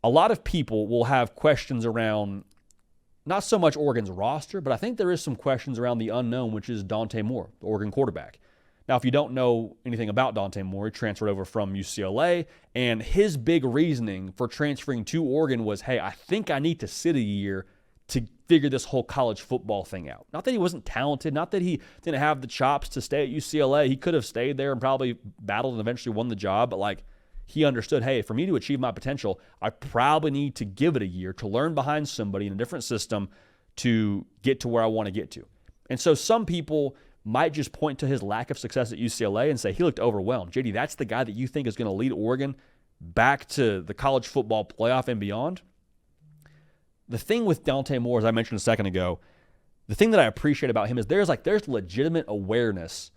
a lot of people will have questions around not so much Oregon's roster, but I think there is some questions around the unknown, which is Dante Moore, the Oregon quarterback. Now, if you don't know anything about Dante Moore, he transferred over from UCLA, and his big reasoning for transferring to Oregon was, hey, I think I need to sit a year to figure this whole college football thing out. Not that he wasn't talented, not that he didn't have the chops to stay at UCLA. He could have stayed there and probably battled and eventually won the job, but like he understood, hey, for me to achieve my potential, I probably need to give it a year to learn behind somebody in a different system to get to where I want to get to. And so some people might just point to his lack of success at UCLA and say he looked overwhelmed. JD, that's the guy that you think is going to lead Oregon back to the college football playoff and beyond? The thing with Dante Moore, as I mentioned a second ago, the thing that I appreciate about him is there's legitimate awareness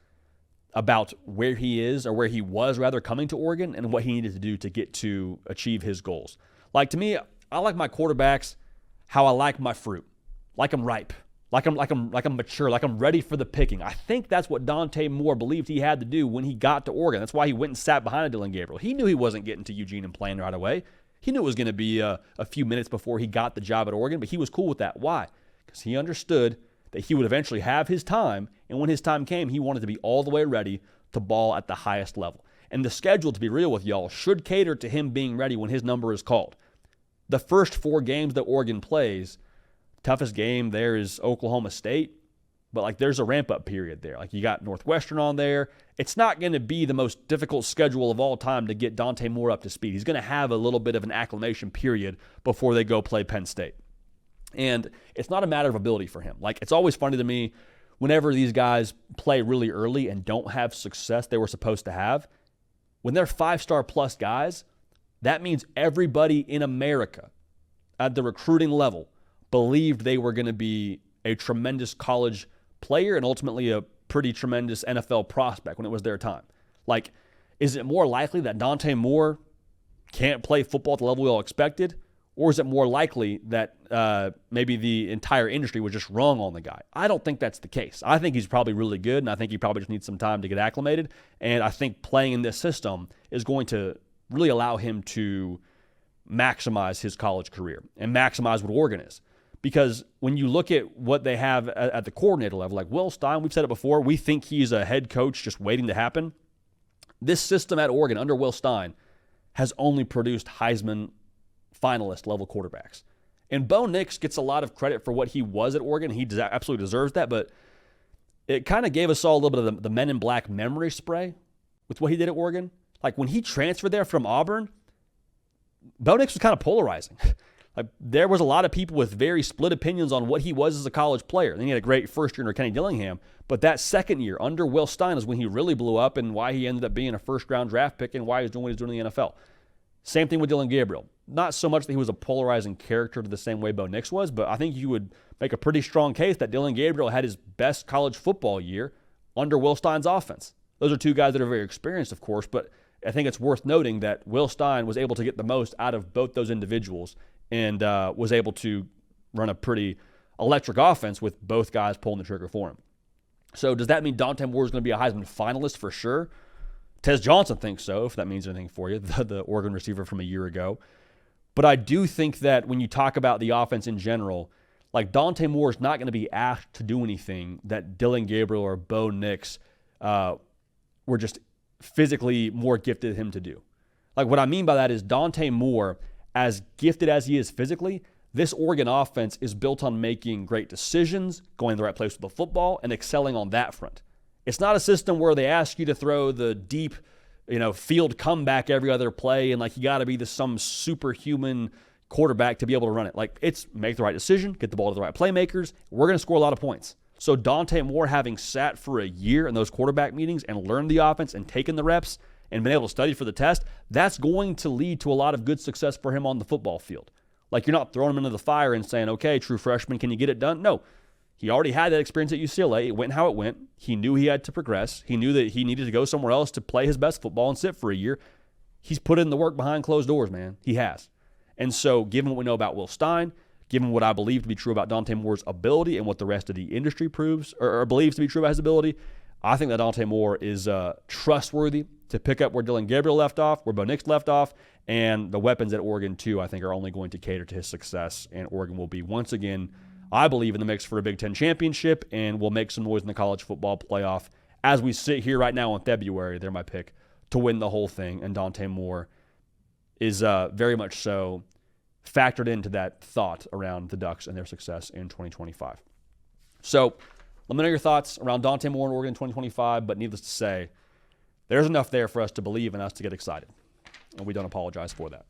about where he is, or where he was rather, coming to Oregon and what he needed to do to get to achieve his goals. Like, to me, I like my quarterbacks how I like my fruit. Like I'm ripe. Like I'm mature, like I'm ready for the picking. I think that's what Dante Moore believed he had to do when he got to Oregon. That's why he went and sat behind a Dillon Gabriel. He knew he wasn't getting to Eugene and playing right away. He knew it was going to be a few minutes before he got the job at Oregon, but he was cool with that. Why? Because he understood that he would eventually have his time, and when his time came, he wanted to be all the way ready to ball at the highest level. And the schedule, to be real with y'all, should cater to him being ready when his number is called. The first 4 games that Oregon plays, toughest game there is Oklahoma State, but like there's a ramp-up period there. Like you got Northwestern on there. It's not going to be the most difficult schedule of all time to get Dante Moore up to speed. He's going to have a little bit of an acclimation period before they go play Penn State. And it's not a matter of ability for him. Like, it's always funny to me whenever these guys play really early and don't have success they were supposed to have. When they're 5-star plus guys, that means everybody in America at the recruiting level believed they were going to be a tremendous college player and ultimately a pretty tremendous NFL prospect when it was their time. Like, is it more likely that Dante Moore can't play football at the level we all expected? Or is it more likely that maybe the entire industry was just wrong on the guy? I don't think that's the case. I think he's probably really good, and I think he probably just needs some time to get acclimated. And I think playing in this system is going to really allow him to maximize his college career and maximize what Oregon is. Because when you look at what they have at the coordinator level, like Will Stein, we've said it before, we think he's a head coach just waiting to happen. This system at Oregon under Will Stein has only produced Heisman finalist level quarterbacks. And Bo Nix gets a lot of credit for what he was at Oregon. He absolutely deserves that, but it kind of gave us all a little bit of the Men in Black memory spray with what he did at Oregon. Like when he transferred there from Auburn, Bo Nix was kind of polarizing. Like there was a lot of people with very split opinions on what he was as a college player. And he had a great first year under Kenny Dillingham, but that second year under Will Stein is when he really blew up and why he ended up being a first-round draft pick and why he was doing what he was doing in the NFL. Same thing with Dillon Gabriel. Not so much that he was a polarizing character the same way Bo Nix was, but I think you would make a pretty strong case that Dillon Gabriel had his best college football year under Will Stein's offense. Those are two guys that are very experienced, of course, but I think it's worth noting that Will Stein was able to get the most out of both those individuals and was able to run a pretty electric offense with both guys pulling the trigger for him. So does that mean Dante Moore is going to be a Heisman finalist for sure? Tez Johnson thinks so, if that means anything for you, the Oregon receiver from a year ago. But I do think that when you talk about the offense in general, like Dante Moore is not going to be asked to do anything that Dillon Gabriel or Bo Nix were just physically more gifted than him to do. Like what I mean by that is Dante Moore, as gifted as he is physically, this Oregon offense is built on making great decisions, going to the right place with the football, and excelling on that front. It's not a system where they ask you to throw the deep, field comeback every other play and like you got to be some superhuman quarterback to be able to run it. Like it's make the right decision, get the ball to the right playmakers. We're going to score a lot of points. So Dante Moore having sat for a year in those quarterback meetings and learned the offense and taken the reps and been able to study for the test, that's going to lead to a lot of good success for him on the football field. Like you're not throwing him into the fire and saying, okay, true freshman, can you get it done? No. He already had that experience at UCLA. It went how it went. He knew he had to progress. He knew that he needed to go somewhere else to play his best football and sit for a year. He's put in the work behind closed doors, man. He has. And so given what we know about Will Stein, given what I believe to be true about Dante Moore's ability and what the rest of the industry proves or believes to be true about his ability, I think that Dante Moore is trustworthy to pick up where Dillon Gabriel left off, where Bo Nix left off, And the weapons at Oregon, too, I think are only going to cater to his success. And Oregon will be, once again, I believe, in the mix for a Big Ten championship and will make some noise in the college football playoff. As we sit here right now in February, they're my pick to win the whole thing. And Dante Moore is very much so factored into that thought around the Ducks and their success in 2025. So let me know your thoughts around Dante Moore and Oregon in 2025. But needless to say, there's enough there for us to believe and us to get excited. And we don't apologize for that.